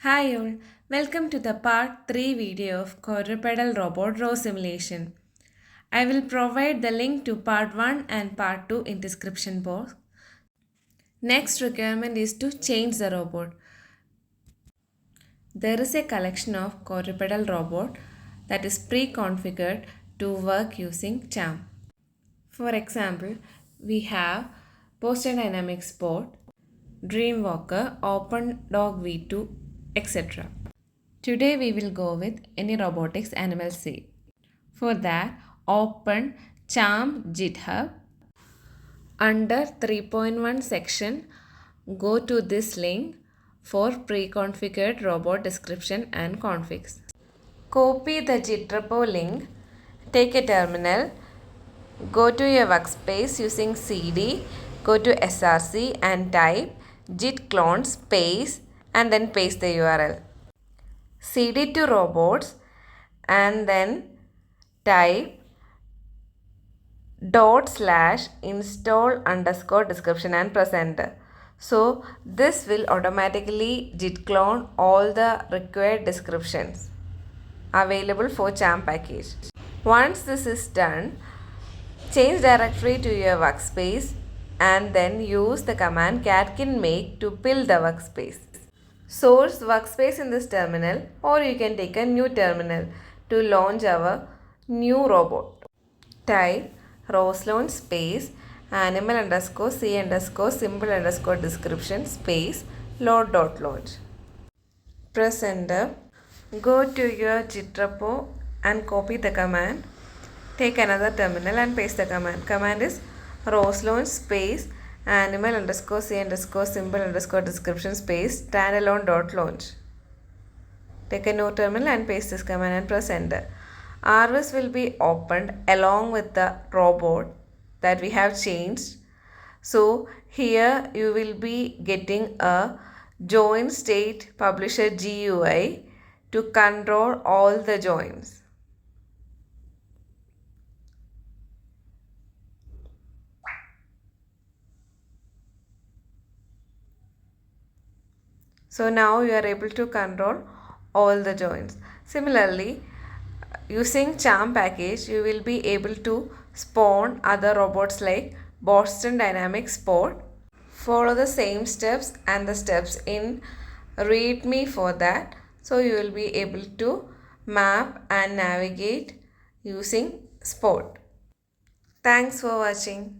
Hi all, welcome to the part 3 video of Quadrupedal robot ROS simulation. I will provide the link to part 1 and part 2 in description box. Next requirement is to change the robot. There is a collection of quadrupedal robot that is pre-configured to work using CHAM. For example, we have Poster Dynamic Sport, Dreamwalker, Open Dog V2, etc. Today we will go with any robotics ANYmal C. For that, open CHAM GitHub. Under 3.1 section, go to this link for pre-configured robot description and configs. Copy the Git repo link, take a terminal, go to your workspace using CD, go to src and type git clone space and then paste the URL. CD to robots and then type /install_description and press enter. So this will automatically git clone all the required descriptions available for CHAM package. Once this is done, change directory to your workspace and then use the command catkin make to build the workspace. Source workspace in this terminal, or you can take a new terminal to launch our new robot. Type roslaunch space ANYmal_C_simple_description space load.launch. Press enter. Go to your Git repo and copy the command. Take another terminal and paste the command. Command is roslaunch space ANYmal_C_simple_description space standalone.launch. Take a new terminal and paste this command and press enter. RViz will be opened along with the robot that we have changed. So here you will be getting a join state publisher GUI to control all the joins. So now you are able to control all the joins. Similarly, using CHAM package, you will be able to spawn other robots like Boston Dynamic Sport. Follow the same steps and the steps in README for that. So you will be able to map and navigate using Sport. Thanks for watching.